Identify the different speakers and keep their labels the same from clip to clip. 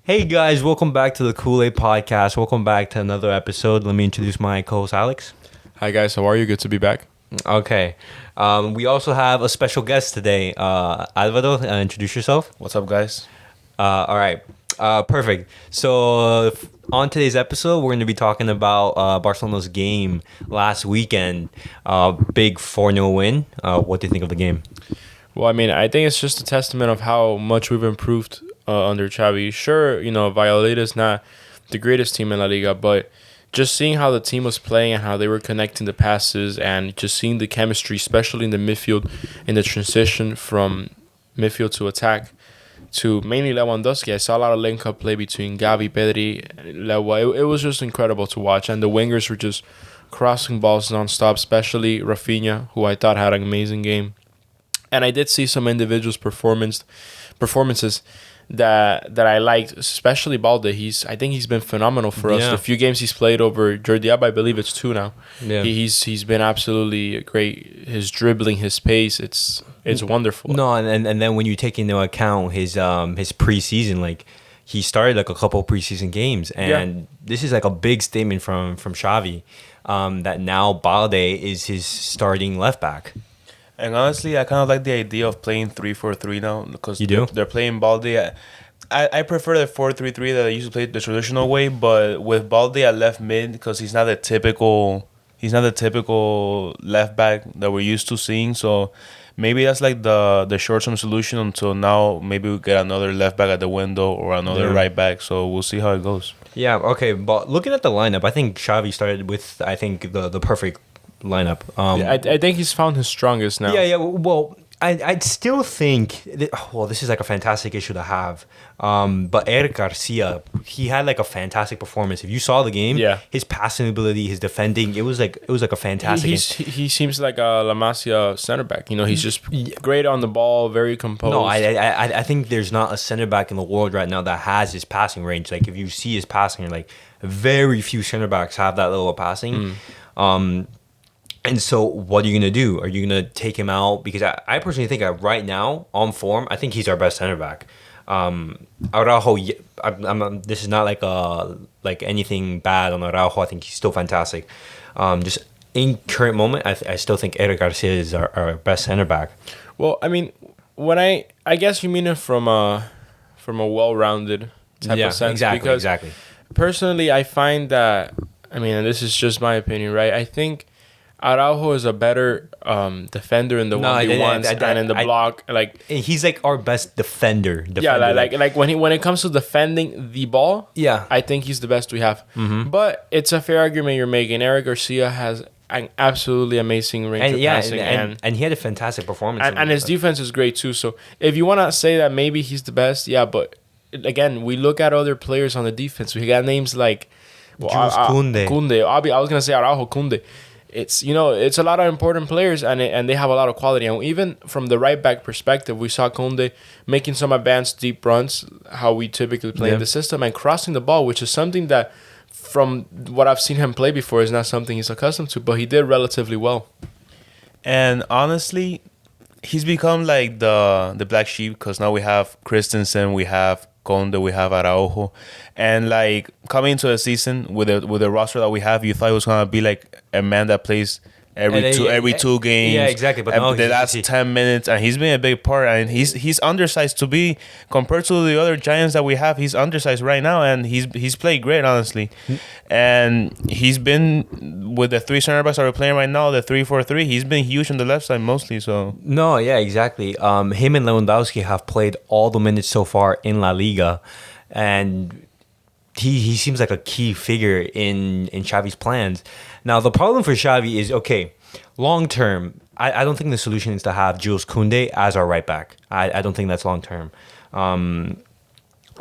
Speaker 1: Hey guys, welcome back to the Kool-Aid Podcast. Welcome back to another episode. Let me introduce my co-host Alex.
Speaker 2: Hi guys, how are you? Good to be back.
Speaker 1: Okay. We also have a special guest today. Alvaro, introduce yourself.
Speaker 3: What's up, guys?
Speaker 1: All right. Perfect. So on today's episode, we're going to be talking about Barcelona's game last weekend. Big 4-0 win. What do you think of the game?
Speaker 2: Well, I think it's just a testament of how much we've improved under Xavi. Sure, Valladolid is not the greatest team in La Liga, but just seeing how the team was playing and how they were connecting the passes and just seeing the chemistry, especially in the midfield, in the transition from midfield to attack, to mainly Lewandowski. I saw a lot of link-up play between Gavi, Pedri, and Lewa. It was just incredible to watch, and the wingers were just crossing balls non-stop, especially Rafinha, who I thought had an amazing game. And I did see some individuals' performances that I liked, especially Balde. I think he's been phenomenal for us. The few games he's played over Jordi Alba, I believe it's 2 now.
Speaker 1: Yeah.
Speaker 2: He's been absolutely great. His dribbling, his pace, it's wonderful.
Speaker 1: No, and then when you take into account his preseason, like he started like a couple preseason games, and this is like a big statement from Xavi, that now Balde is his starting left back.
Speaker 3: And honestly, I kind of like the idea of playing 3-4-3 now because
Speaker 1: You do?
Speaker 3: they're playing Balde. I prefer the 4-3-3 that I used to play the traditional way, but with Balde at left mid because he's not the typical left back that we're used to seeing. So maybe that's like the short-term solution until now. Maybe we get another left back at the window or another right back. So we'll see how it goes.
Speaker 1: Yeah, okay, but looking at the lineup, I think Xavi started with the perfect lineup.
Speaker 2: I think he's found his strongest now.
Speaker 1: Yeah. Well, I'd still think this is like a fantastic issue to have. But Eric Garcia, he had like a fantastic performance. If you saw the game, his passing ability, his defending, it was like a fantastic game.
Speaker 2: He seems like a La Masia center back. He's just great on the ball, very composed.
Speaker 1: No, I think there's not a center back in the world right now that has his passing range. Like if you see his passing, like very few center backs have that level of passing. And so what are you going to do? Are you going to take him out? Because I personally think that right now, on form, I think he's our best center back. Araujo, this is not like anything bad on Araujo. I think he's still fantastic. Just in current moment, I still think Eric Garcia is our best center back.
Speaker 2: Well, when I guess you mean it from a well-rounded type of sense.
Speaker 1: Exactly.
Speaker 2: Personally, I find that, and this is just my opinion, right? I think Araujo is a better defender in the 1v1s and in the block. Like
Speaker 1: he's like our best defender.
Speaker 2: Yeah, like when it comes to defending the ball, I think he's the best we have. Mm-hmm. But it's a fair argument you're making. Eric Garcia has an absolutely amazing range of passing,
Speaker 1: and he had a fantastic performance.
Speaker 2: And his defense is great too. So if you want to say that maybe he's the best, but again, we look at other players on the defense. We got names like
Speaker 1: Jules Koundé.
Speaker 2: I was gonna say Araujo, Koundé. It's it's a lot of important players and they have a lot of quality. And even from the right back perspective, we saw Koundé making some advanced deep runs, how we typically play in the system, and crossing the ball, which is something that from what I've seen him play before is not something he's accustomed to, but he did relatively well.
Speaker 3: And honestly, he's become like the black sheep because now we have Christensen, we have Conde, we have Araujo, and like coming into the season with the roster that we have, you thought it was gonna be like a man that plays every two games.
Speaker 1: Yeah, exactly. But no,
Speaker 3: the last 10 minutes, and he's been a big part. And he's undersized to be compared to the other giants that we have. He's undersized right now, and he's played great, honestly. And he's been with the 3 center backs that we're playing right now, the 3-4-3. He's been huge on the left side mostly. So
Speaker 1: no, yeah, exactly. Him and Lewandowski have played all the minutes so far in La Liga, and he seems like a key figure in Xavi's plans. Now, the problem for Xavi is, okay, long term, I don't think the solution is to have Jules Koundé as our right back. I don't think that's long term.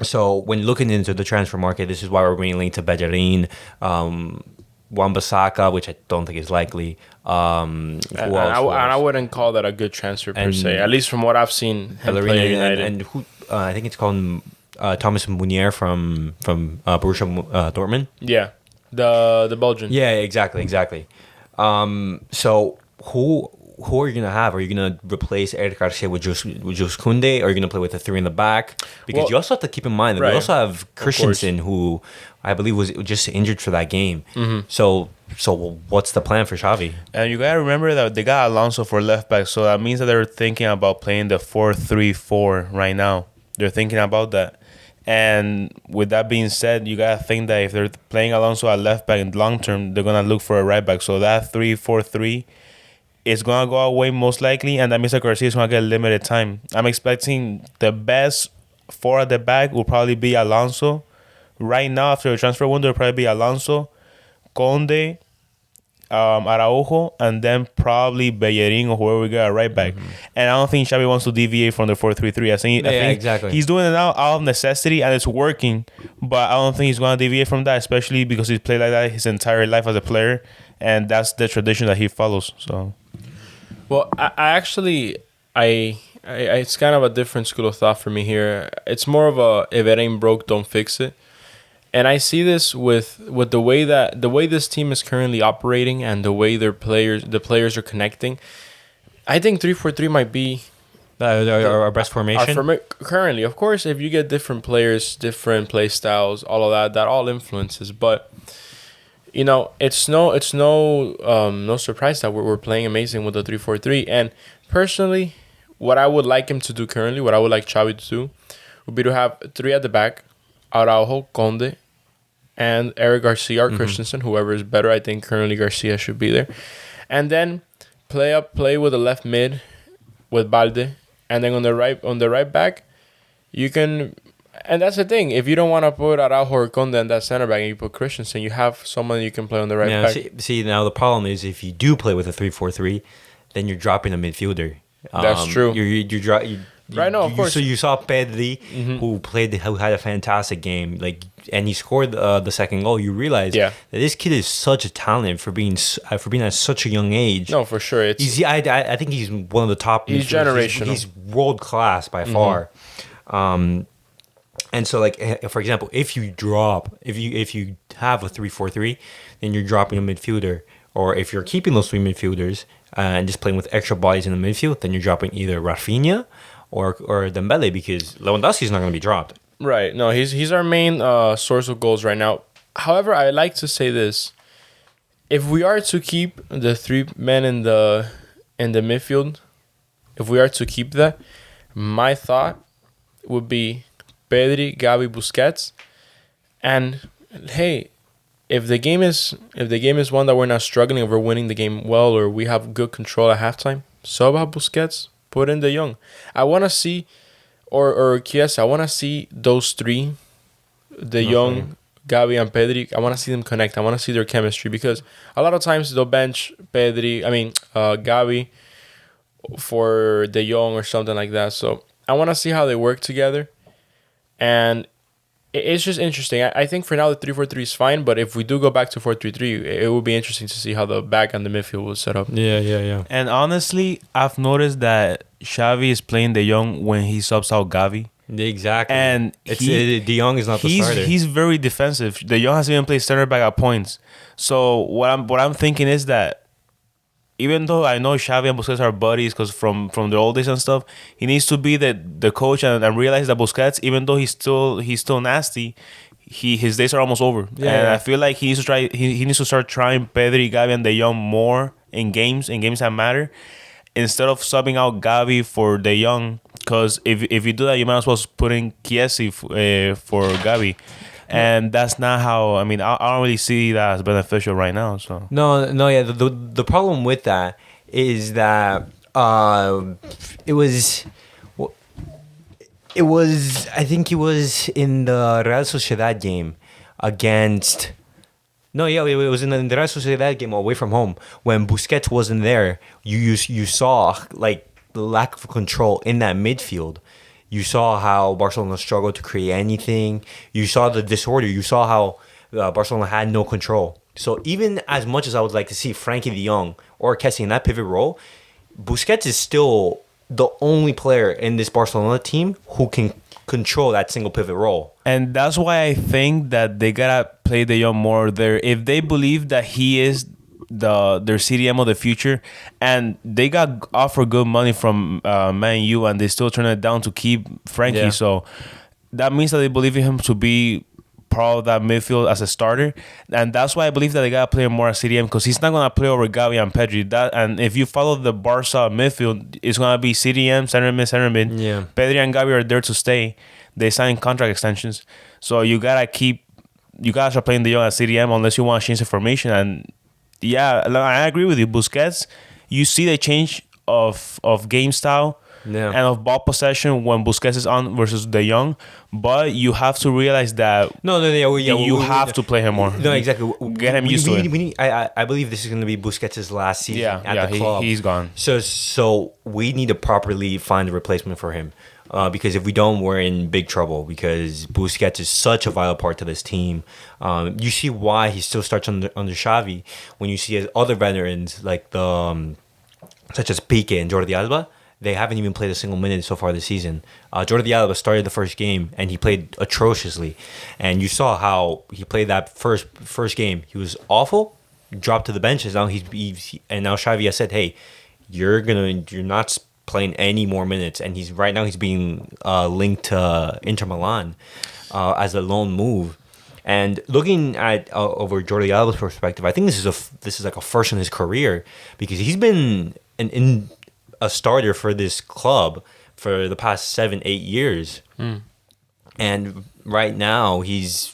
Speaker 1: So when looking into the transfer market, this is why we're bringing to Bellerin, Wan-Bissaka, which I don't think is likely.
Speaker 2: And I wouldn't call that a good transfer per se, at least from what I've seen him play at United.
Speaker 1: And who, I think it's called Thomas Munier from Borussia Dortmund.
Speaker 2: Yeah. The Belgian.
Speaker 1: Yeah, exactly. So who are you gonna have? Are you gonna replace Eric Garcia with Jus Koundé? Or are you gonna play with the three in the back? Because you also have to keep in mind that we also have Christensen, who I believe was just injured for that game. So what's the plan for Xavi?
Speaker 3: And you gotta remember that they got Alonso for left back, so that means that they're thinking about playing the 4-3-4 right now. They're thinking about that. And with that being said, you gotta think that if they're playing Alonso at left back in the long term, they're gonna look for a right back. So that 3-4-3 is gonna go away most likely, and that means that Garcia is gonna get limited time. I'm expecting the best four at the back will probably be Alonso. Right now, after the transfer window, it'll probably be Alonso, Conde, Araujo, and then probably Bellerin or whoever we got right back. And I don't think Xavi wants to deviate from the 4-3-3. I think
Speaker 1: exactly.
Speaker 3: He's doing it now out of necessity, and it's working. But I don't think he's going to deviate from that, especially because he's played like that his entire life as a player, and that's the tradition that he follows. So,
Speaker 2: well, I actually it's kind of a different school of thought for me here. It's more of a if it ain't broke, don't fix it. And I see this with the way this team is currently operating and the way the players are connecting. I think 3-4-3 might be
Speaker 1: our best formation.
Speaker 2: Currently, of course, if you get different players, different play styles, all of that all influences. But it's no surprise that we're playing amazing with the 3-4-3. And personally, what I would like him to do currently, what I would like Xavi to do, would be to have three at the back: Araujo, Conde, and Eric Garcia or Christensen, whoever is better. I think currently Garcia should be there. And then play with the left mid with Balde. And then on the right back, you can, and that's the thing. If you don't want to put Araujo or Conde in that center back and you put Christensen, you have someone you can play on the right back.
Speaker 1: See, now the problem is if you do play with a 3-4-3, then you're dropping a midfielder.
Speaker 2: That's true.
Speaker 1: Right, no, of course. So you saw Pedri, who had a fantastic game, and he scored the second goal. You realize that this kid is such a talent for being at such a young age.
Speaker 2: No, for sure.
Speaker 1: I think he's one of the top.
Speaker 2: He's generational.
Speaker 1: He's world class by far. And so, for example, if you have a 3-4-3, then you're dropping a midfielder, or if you're keeping those three midfielders and just playing with extra bodies in the midfield, then you're dropping either Rafinha or Dembele, because Lewandowski's not going to be dropped.
Speaker 2: Right. No, he's our main source of goals right now. However, I like to say this: if we are to keep the three men in the midfield, if we are to keep that, my thought would be Pedri, Gavi, Busquets, and hey, if the game is one that we're not struggling, if we're winning the game well, or we have good control at halftime, sub out Busquets. Put in De Jong. I want to see, or Chiesa, I want to see those three, De Jong, Gavi, and Pedri. I want to see them connect. I want to see their chemistry, because a lot of times they'll bench Gavi for De Jong or something like that. So I want to see how they work together. And it's just interesting. I think for now the 3-4-3 is fine, but if we do go back to 4-3-3, it will be interesting to see how the back and the midfield will set up.
Speaker 1: Yeah.
Speaker 3: And honestly, I've noticed that Xavi is playing De Jong when he subs out Gavi.
Speaker 1: Exactly.
Speaker 3: And
Speaker 1: De Jong is not the starter.
Speaker 3: He's very defensive. De Jong has even played center back at points. So what I'm thinking is that even though I know Xavi and Busquets are buddies because from the old days and stuff, he needs to be the coach and realize that Busquets, even though he's still nasty, his days are almost over. Yeah. I feel like he needs to try. He needs to start trying Pedri, Gavi, and De Jong more in games that matter, instead of subbing out Gavi for De Jong. Because if you do that, you might as well put in Chiesa for Gavi. And that's not how. I mean, I don't really see that as beneficial right now. So
Speaker 1: no, yeah. The problem with that is that it was. I think it was in the Real Sociedad game against. No, yeah, it was in the Real Sociedad game away from home when Busquets wasn't there. You saw like the lack of control in that midfield. You saw how Barcelona struggled to create anything. You saw the disorder. You saw how Barcelona had no control. So even as much as I would like to see Frankie de Jong or Kessie in that pivot role, Busquets is still the only player in this Barcelona team who can control that single pivot role.
Speaker 3: And that's why I think that they gotta play De Jong more there. If they believe that he is their CDM of the future, and they got offered good money from Man U, and they still turn it down to keep Frankie.
Speaker 2: Yeah.
Speaker 3: So that means that they believe in him to be part of that midfield as a starter, and that's why I believe that they gotta play him more at CDM, because he's not gonna play over Gavi and Pedri. And if you follow the Barca midfield, it's gonna be CDM, center mid.
Speaker 1: Yeah.
Speaker 3: Pedri and Gavi are there to stay. They signed contract extensions, so you gotta start playing De Jong at CDM unless you want to change the formation. And yeah, I agree with you. Busquets, you see the change of game style.
Speaker 1: Yeah.
Speaker 3: And of ball possession when Busquets is on versus De Jong, but you have to realize that you have to play him more.
Speaker 1: No, exactly.
Speaker 3: Get him used to it.
Speaker 1: I believe this is going to be Busquets' last season at the club.
Speaker 3: He's gone.
Speaker 1: So we need to properly find a replacement for him. Because if we don't, we're in big trouble, because Busquets is such a vital part to this team. You see why he still starts under Xavi when you see other veterans like such as Piqué and Jordi Alba. They haven't even played a single minute so far this season. Jordi Alba started the first game and he played atrociously, and you saw how he played that first game. He was awful. Dropped to the bench, and now now Xavi has said, "Hey, you're not playing any more minutes," and he's being linked to Inter Milan as a loan move. And looking at over Jordi Alba's perspective, I think this is like a first in his career, because he's been a starter for this club for the past 7-8 years, and right now he's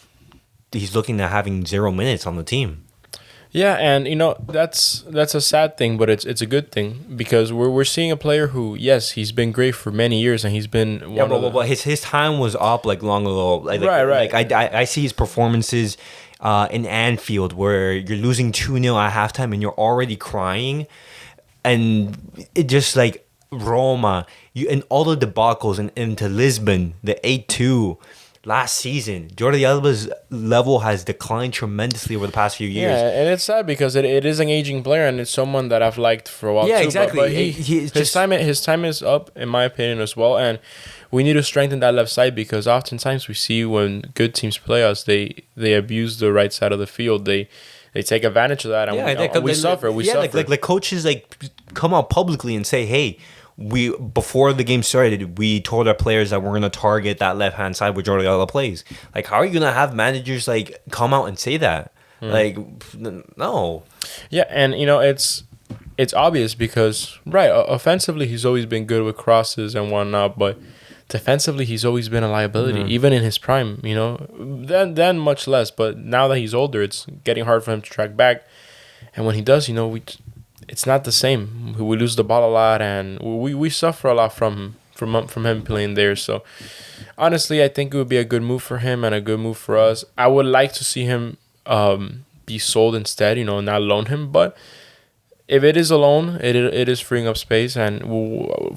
Speaker 1: looking at having 0 minutes on the team.
Speaker 2: Yeah, and that's a sad thing, but it's a good thing, because we're seeing a player who, yes, he's been great for many years, and he's been
Speaker 1: but his time was up like long ago.
Speaker 2: Right.
Speaker 1: Like I see his performances in Anfield where you're losing 2-0 at halftime and you're already crying, and it just like Roma, and all the debacles into Lisbon, the 8-2. Last season, Jordi Alba's level has declined tremendously over the past few years.
Speaker 2: Yeah, and it's sad because it is an aging player, and it's someone that I've liked for a while too.
Speaker 1: Exactly.
Speaker 2: But his time is up, in my opinion, as well. And we need to strengthen that left side, because oftentimes we see when good teams play us, they abuse the right side of the field. They take advantage of that, and we suffer. We suffer.
Speaker 1: Like coaches come out publicly and say, "Hey, before the game started, we told our players that we're going to target that left-hand side where Jordi Alba plays." Like, how are you going to have managers like come out and say that? Like, no.
Speaker 2: Yeah, and it's obvious because offensively he's always been good with crosses and whatnot, but defensively he's always been a liability, even in his prime. Then much less, but now that he's older, it's getting hard for him to track back, and when he does, it's not the same. We lose the ball a lot, and we suffer a lot from him playing there. So honestly, I think it would be a good move for him and a good move for us. I would like to see him be sold instead, not loan him. But if it is a loan, it is freeing up space, and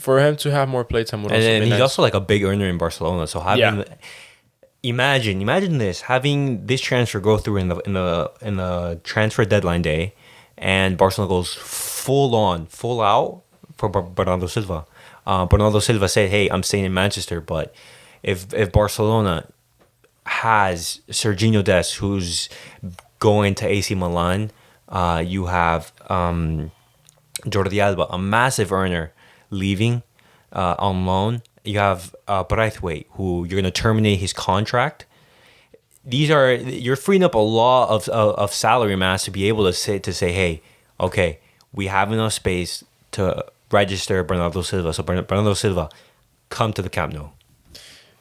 Speaker 2: for him to have more playtime would also be
Speaker 1: he's
Speaker 2: nice.
Speaker 1: also like a big earner in Barcelona. So imagine this, having this transfer go through in the transfer deadline day. And Barcelona goes full out for Bernardo Silva. Bernardo Silva said, "Hey, I'm staying in Manchester, but if Barcelona has Serginho Dest, who's going to AC Milan, you have Jordi Alba, a massive earner, leaving on loan. You have Braithwaite, who you're going to terminate his contract." You're freeing up a lot of salary mass to be able to say, "Hey, okay, we have enough space to register Bernardo Silva. So Bernardo Silva, come to the Camp Nou."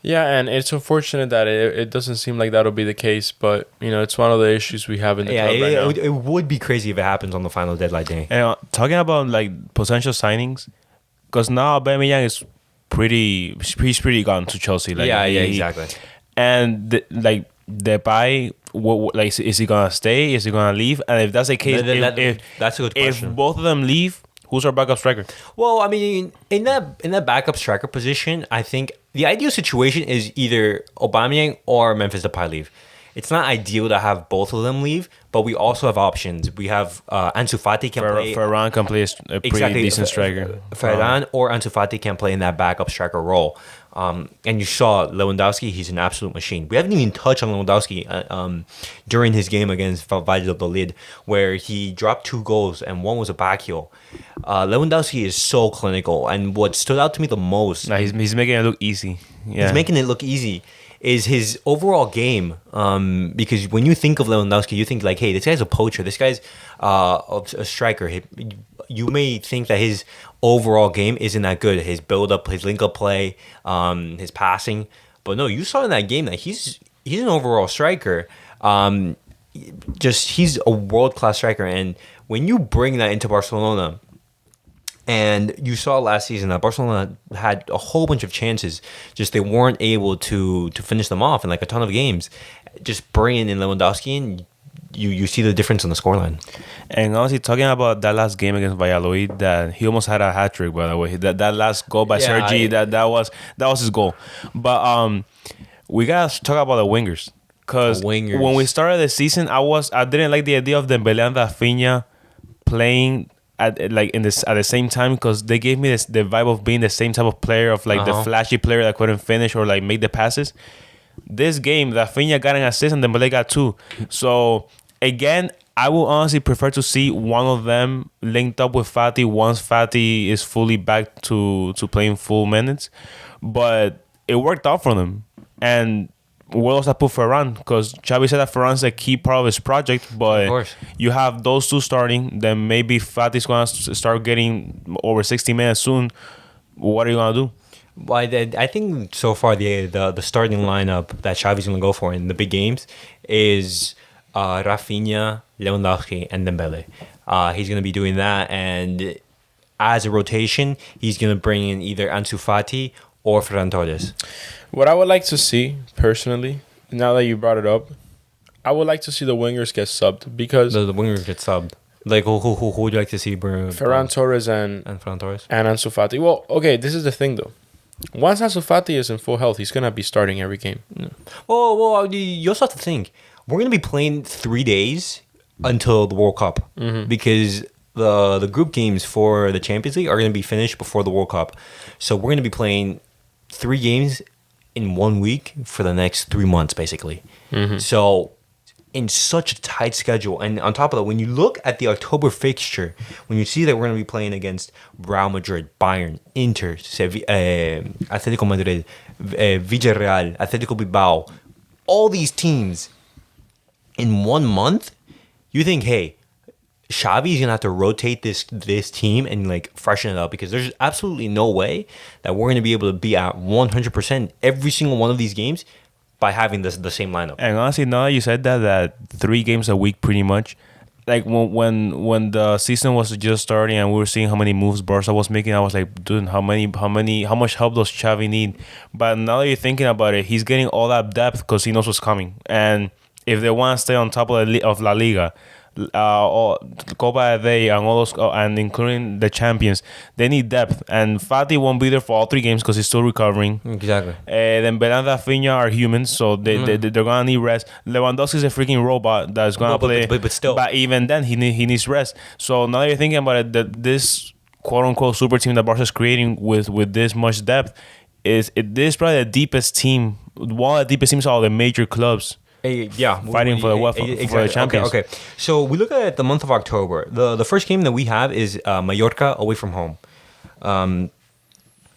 Speaker 2: Yeah, and it's unfortunate that it doesn't seem like that'll be the case, but it's one of the issues we have in the club right now.
Speaker 1: It would be crazy if it happens on the final deadline day.
Speaker 3: And talking about like potential signings, because now Aubameyang is he's pretty gone to Chelsea. Like,
Speaker 1: exactly.
Speaker 3: And Depay, is he gonna stay? Is he gonna leave? And if that's the case,
Speaker 1: that's a good question.
Speaker 3: If both of them leave, who's our backup striker?
Speaker 1: Well, I mean, in that backup striker position, I think the ideal situation is either Aubameyang or Memphis Depay leave. it's not ideal to have both of them leave, but we also have options. We have Ansu Fati can play.
Speaker 3: Ferran can play a pretty decent striker.
Speaker 1: Ferran or Ansu Fati can play in that backup striker role. And you saw Lewandowski; he's an absolute machine. We haven't even touched on Lewandowski during his game against Valladolid, where he dropped 2 goals and one was a back heel. Lewandowski is so clinical, and what stood out to me the most,
Speaker 3: He's making it look easy. Yeah,
Speaker 1: he's making it look easy, is his overall game. Because when you think of Lewandowski, you think like, hey, this guy's a poacher. This guy's a striker. You may think that his overall game isn't that good. His build up, his link up play, his passing. But no, you saw in that game that he's an overall striker. He's a world class striker, and when you bring that into Barcelona. And you saw last season that Barcelona had a whole bunch of chances. Just they weren't able to finish them off in like a ton of games. Just bringing in Lewandowski, and you see the difference in the scoreline.
Speaker 3: And honestly, talking about that last game against Valladolid, that he almost had a hat trick. By the way, that last goal by Sergi, that was his goal. But we gotta talk about the wingers, because when we started the season, I didn't like the idea of Dembélé and Rafinha playing at the same time, because they gave me the vibe of being the same type of player, of like the flashy player that couldn't finish or like make the passes. This game, Rafinha got an assist and Dembélé got 2. So again, I will honestly prefer to see one of them linked up with Fati once Fati is fully back to playing full minutes. But it worked out for them. And where else I put Ferran? Because Xavi said that Ferran's a key part of his project, but you have those 2 starting, then maybe Fati's going to start getting over 60 minutes soon. What are you going to do?
Speaker 1: Well, I think so far the starting lineup that Xavi's going to go for in the big games is Rafinha, Lewandowski, and Dembele. He's going to be doing that, and as a rotation, he's going to bring in either Ansu Fati or Ferran Torres.
Speaker 2: What I would like to see, personally, now that you brought it up, I would like to see the wingers get subbed, because
Speaker 1: the wingers get subbed. Like who would you like to see?
Speaker 2: Ferran Torres and
Speaker 1: Ferran Torres
Speaker 2: and Ansu Fati. Well, okay, this is the thing though. Once Ansu Fati is in full health, he's gonna be starting every game.
Speaker 1: Yeah. Well, you also have to think we're gonna be playing 3 days until the World Cup, because the group games for the Champions League are gonna be finished before the World Cup. So we're gonna be playing 3 games in 1 week for the next 3 months, basically. So in such a tight schedule, and on top of that, when you look at the October fixture, when you see that we're going to be playing against Real Madrid, Bayern, Inter, Atletico Madrid, Villarreal, Atletico Bilbao, all these teams in 1 month, you think, hey, Xavi's gonna have to rotate this team and like freshen it up, because there's absolutely no way that we're gonna be able to be at 100% every single one of these games by having the same lineup.
Speaker 3: And honestly, now that you said that 3 games a week pretty much, like when the season was just starting and we were seeing how many moves Barca was making, I was like, dude, how much help does Xavi need? But now that you're thinking about it, he's getting all that depth because he knows what's coming. And if they want to stay on top of La Liga, Copa del Rey and all those, and including the champions, they need depth. And Fati won't be there for all 3 games because he's still recovering.
Speaker 1: Exactly.
Speaker 3: Then Bell and Rafinha are humans, so they're gonna need rest. Lewandowski is a freaking robot that's gonna play,
Speaker 1: but still.
Speaker 3: But even then, he needs rest. So now that you're thinking about it, this quote unquote super team that Barca's creating with this much depth this is probably the deepest team, one of the deepest teams of all the major clubs. Fighting for the UEFA, for the champions.
Speaker 1: Okay. So we look at the month of October. The first game that we have is Mallorca away from home.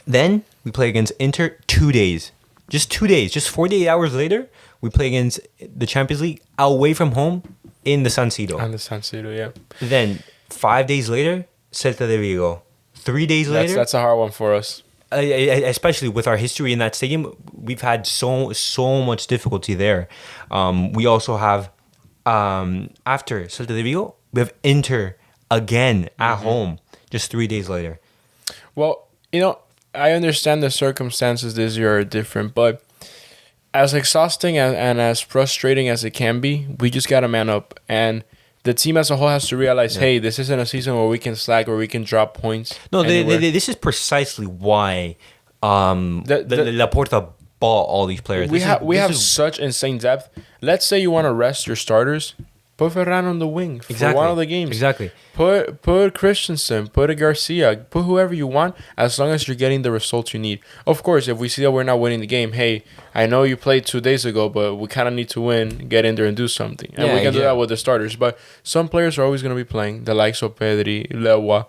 Speaker 1: Then we play against Inter 2 days. Just 2 days. Just 48 hours later, we play against the Champions League away from home in the San Siro.
Speaker 2: And the San Siro, yeah.
Speaker 1: Then 5 days later, Celta de Vigo. 3 days later.
Speaker 2: That's a hard one for us.
Speaker 1: Especially with our history in that stadium, we've had so much difficulty there. We also have after Celta de Vigo, we have Inter again at home just 3 days later.
Speaker 2: Well, I understand the circumstances this year are different, but as exhausting and as frustrating as it can be, we just gotta man up. And the team as a whole has to realize, hey, this isn't a season where we can slack, where we can drop points.
Speaker 1: No, this is precisely why Laporta bought all these players.
Speaker 2: We have such insane depth. Let's say you want to rest your starters. Put Ferran on the wing for one of the games.
Speaker 1: Exactly.
Speaker 2: Put Christensen, put a Garcia, put whoever you want, as long as you're getting the results you need. Of course, if we see that we're not winning the game, hey, I know you played 2 days ago, but we kind of need to win, get in there and do something. And we can do that with the starters. But some players are always going to be playing, the likes of Pedri, Lewa,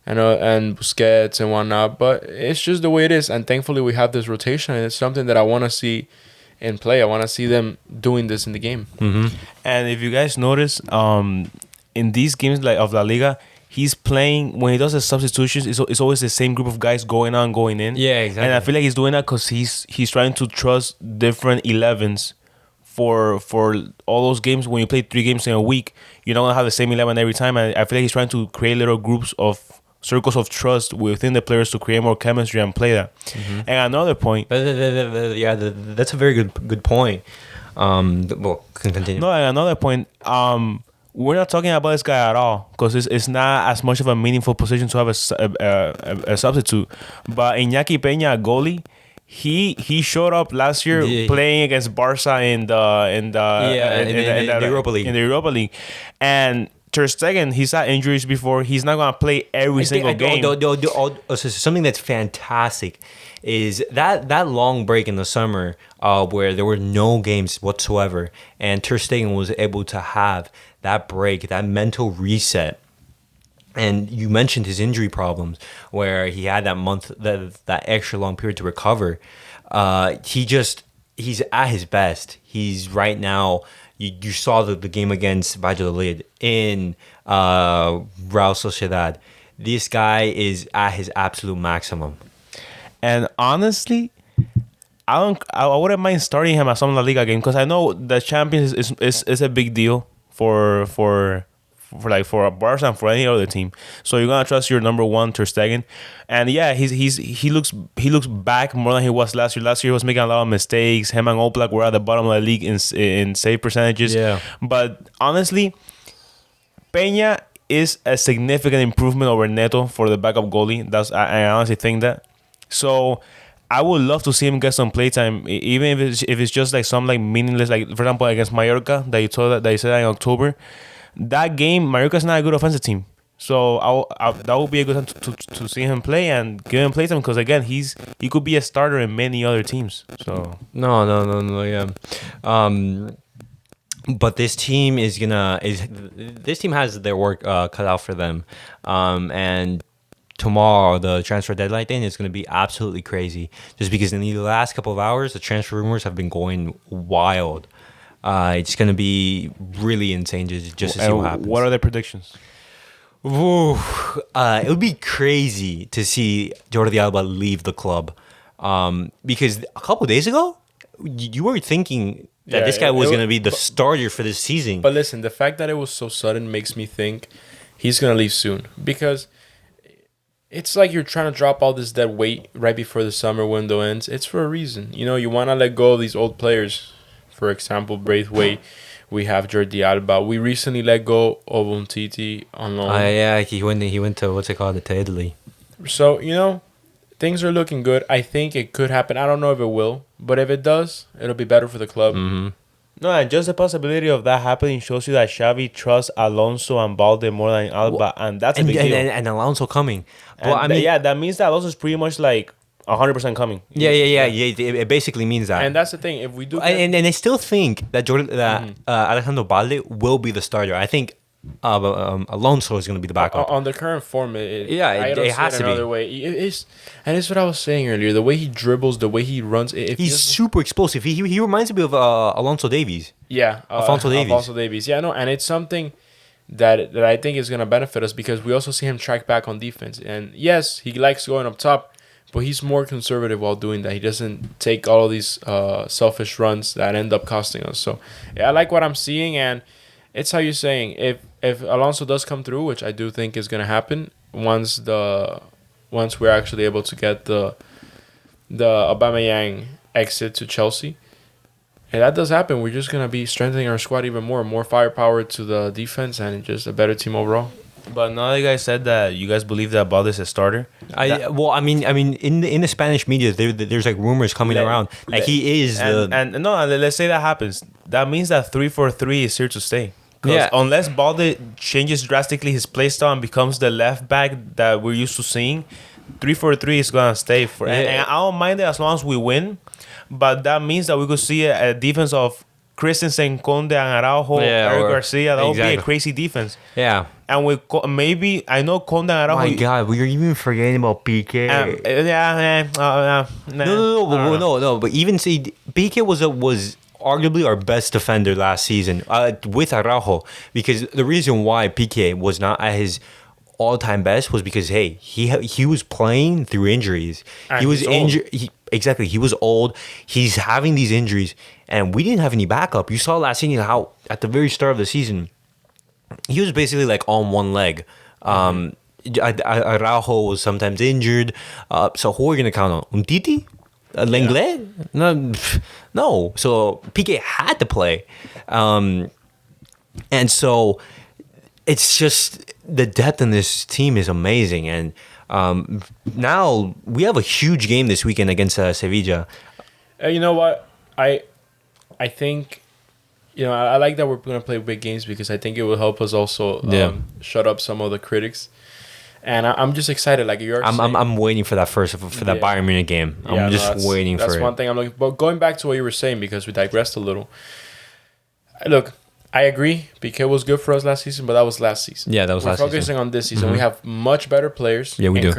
Speaker 2: and Busquets and whatnot. But it's just the way it is. And thankfully, we have this rotation, and it's something that I want to see in play. I want to see them doing this in the game.
Speaker 1: Mm-hmm.
Speaker 3: And if you guys notice, in these games like of La Liga, he's playing when he does the substitutions. It's always the same group of guys going in.
Speaker 1: Yeah, exactly.
Speaker 3: And I feel like he's doing that because he's trying to trust different 11s for all those games. When you play 3 games in a week, you're not gonna have the same 11 every time. And I feel like he's trying to create little groups of circles of trust within the players to create more chemistry and play that. Mm-hmm. And another point,
Speaker 1: that's a very good point. Well, can continue.
Speaker 3: No, and another point. We're not talking about this guy at all because it's not as much of a meaningful position to have a substitute. But Iñaki Peña, goalie, he showed up last year playing against Barca in the Europa League. In the Europa League, and Ter Stegen, he's had injuries before. He's not gonna play every single game.
Speaker 1: Something that's fantastic is that long break in the summer where there were no games whatsoever, and Ter Stegen was able to have that break, that mental reset. And you mentioned his injury problems, where he had that month, that extra long period to recover. He's at his best. He's right now. You saw the game against Valladolid in Real Sociedad. This guy is at his absolute maximum.
Speaker 3: And honestly, I wouldn't mind starting him at some La Liga game because I know the Champions is a big deal for Barca and for any other team. So you're gonna trust your number one Ter Stegen, and yeah, he looks back more than he was last year. Last year he was making a lot of mistakes. Him and Oblak were at the bottom of the league in save percentages.
Speaker 1: Yeah,
Speaker 3: but honestly, Peña is a significant improvement over Neto for the backup goalie. I honestly think that. So I would love to see him get some playtime, even if it's just like some like meaningless, like for example against Mallorca that you said in October. That game, Mallorca's not a good offensive team, so that would be a good time to see him play and give him playtime because again he could be a starter in many other teams. So
Speaker 1: yeah. But this team this team has their work cut out for them, and tomorrow the transfer deadline thing is going to be absolutely crazy. Just because in the last couple of hours the transfer rumors have been going wild. It's going to be really insane just to see what happens.
Speaker 3: What are the predictions?
Speaker 1: Ooh, it would be crazy to see Jordi Alba leave the club. Because a couple of days ago, you were thinking that this guy was going to be the starter for this season.
Speaker 2: But listen, the fact that it was so sudden makes me think he's going to leave soon. Because it's like you're trying to drop all this dead weight right before the summer window ends. It's for a reason. You know, you want to let go of these old players. For example, Braithwaite, we have Jordi Alba. We recently let go of Umtiti on loan.
Speaker 1: Yeah, he went to what's it called, to Italy.
Speaker 2: So, you know, things are looking good. I think it could happen. I don't know if it will, but if it does, it'll be better for the club.
Speaker 1: Mm-hmm.
Speaker 3: No, and just the possibility of that happening shows you that Xavi trusts Alonso and Balde more than Alba, and that's a big deal.
Speaker 1: And Alonso coming.
Speaker 3: Well, that means that Alonso is pretty much like 100% coming.
Speaker 1: Yeah. It basically means that.
Speaker 2: And that's the thing. If we do,
Speaker 1: and I still think that Alejandro Balde will be the starter. I think Alonso is going to be the backup.
Speaker 2: On the current form, it
Speaker 1: has to be
Speaker 2: another way. It's what I was saying earlier. The way he dribbles, the way he runs.
Speaker 1: He's super explosive. He reminds me of Alonso Davies.
Speaker 2: Yeah, Alfonso Davies. Yeah, no, and it's something that I think is going to benefit us because we also see him track back on defense. And yes, he likes going up top, but he's more conservative while doing that. He doesn't take all of these selfish runs that end up costing us. So, yeah, I like what I'm seeing, and it's how you're saying. If Alonso does come through, which I do think is going to happen once we're actually able to get the Aubameyang exit to Chelsea, if that does happen, we're just going to be strengthening our squad even more firepower to the defense, and just a better team overall.
Speaker 3: But now you guys said that you guys believe that Balde is a starter.
Speaker 1: I mean, in the Spanish media, there's like rumors coming around like he is
Speaker 3: let's say that happens. That means that 3-4-3 is here to stay.
Speaker 1: Yeah.
Speaker 3: Unless Balde changes drastically his play style and becomes the left back that we're used to seeing, 3-4-3 is gonna stay for. And I don't mind it as long as we win. But that means that we could see a defense of Christensen, Conde, and Araujo, Eric Garcia. That would be a crazy defense.
Speaker 1: Yeah.
Speaker 3: And with maybe I know Conde and Araujo.
Speaker 1: My God, we are even forgetting about PK. No. But even say PK was arguably our best defender last season with Araujo, because the reason why PK was not at his all-time best was because he was playing through injuries.
Speaker 2: And
Speaker 1: he was injured.
Speaker 2: Exactly.
Speaker 1: He was old. He's having these injuries, and we didn't have any backup. You saw last season how at the very start of the season, he was basically like on one leg. Araujo was sometimes injured. So who are we gonna count on? Umtiti? Lenglet? No. So PK had to play. And so it's just the depth in this team is amazing. And now we have a huge game this weekend against Sevilla.
Speaker 2: You know what? I think, I like that we're going to play big games because I think it will help us also shut up some of the critics. And I'm just excited, like you're saying.
Speaker 1: I'm waiting for that that Bayern Munich game. I'm just waiting for it.
Speaker 2: That's one thing I'm looking. But going back to what you were saying, because we digressed a little. Look, I agree. PK was good for us last season, but that was last season.
Speaker 1: Yeah, that was last season.
Speaker 2: We're focusing on this season. We have much better players.
Speaker 1: Yeah, we do.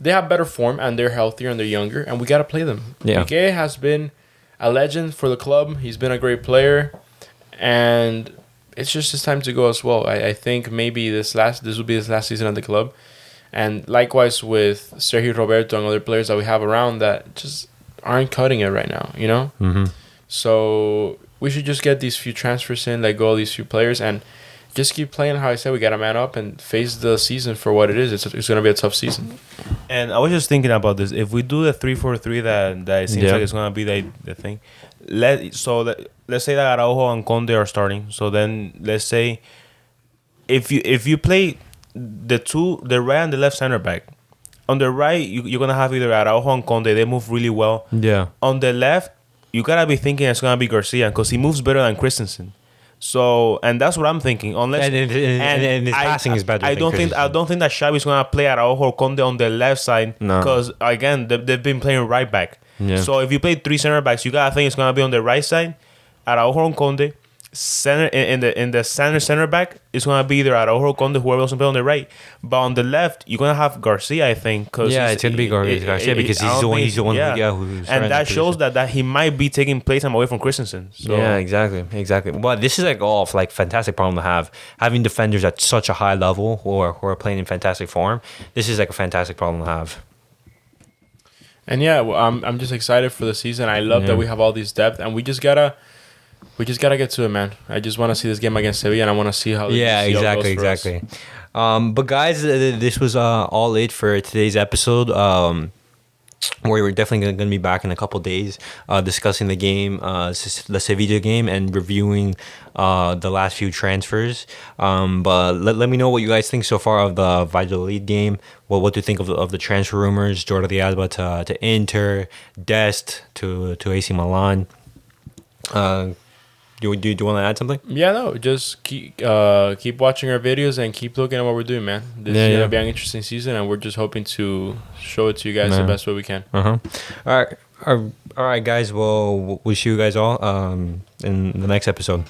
Speaker 2: They have better form and they're healthier and they're younger, and we got to play them.
Speaker 1: Yeah.
Speaker 2: PK has been a legend for the club. He's been a great player, and it's just his time to go as well. I think maybe this will be his last season at the club, and likewise with Sergio Roberto and other players that we have around that just aren't cutting it right now.
Speaker 1: Mm-hmm.
Speaker 2: So we should just get these few transfers in, let go of these few players, and just keep playing how I said. We got to man up and face the season for what it is. It's going to be a tough season.
Speaker 3: And I was just thinking about this. If we do the 3-4-3 that it seems like it's going to be the thing. Let's say that Araujo and Conde are starting. So then let's say if you play the right and the left center back. On the right, you're going to have either Araujo and Conde. They move really well.
Speaker 1: Yeah.
Speaker 3: On the left, you got to be thinking it's going to be Garcia because he moves better than Christensen. So, and that's what I'm thinking. Unless
Speaker 1: and his passing is better.
Speaker 3: I don't think that Xavi's gonna play Araujo or Conde on the left side because again they've been playing right back.
Speaker 1: Yeah.
Speaker 3: So if you play three center backs, you gotta think it's gonna be on the right side, Araujo and Conde. Center in the center back, it's gonna be either Araujo or Conde, whoever else can play on the right. But on the left, you're gonna have Garcia, I think.
Speaker 1: It's gonna be Garcia because he's the one. Who's
Speaker 3: and that shows that he might be taking playtime away from Christensen. So.
Speaker 1: Yeah, exactly. Well, this is fantastic problem to have. Having defenders at such a high level who are playing in fantastic form. This is like a fantastic problem to have.
Speaker 2: And I'm just excited for the season. I love that we have all these depth, and we just gotta get to it, man. I just want to see this game against Sevilla, and I want to see how.
Speaker 1: Exactly. But guys, this was all it for today's episode. We're definitely going to be back in a couple days, discussing the game, the Sevilla game, and reviewing the last few transfers. But let me know what you guys think so far of the Valladolid game. What do you think of the transfer rumors? Jordi Alba to Inter, Dest to AC Milan. Do you want to add something?
Speaker 2: Yeah, no. Just keep watching our videos and keep looking at what we're doing, man. This is gonna be an interesting season, and we're just hoping to show it to you guys the best way we can.
Speaker 1: All right, guys. We'll see you guys all in the next episode.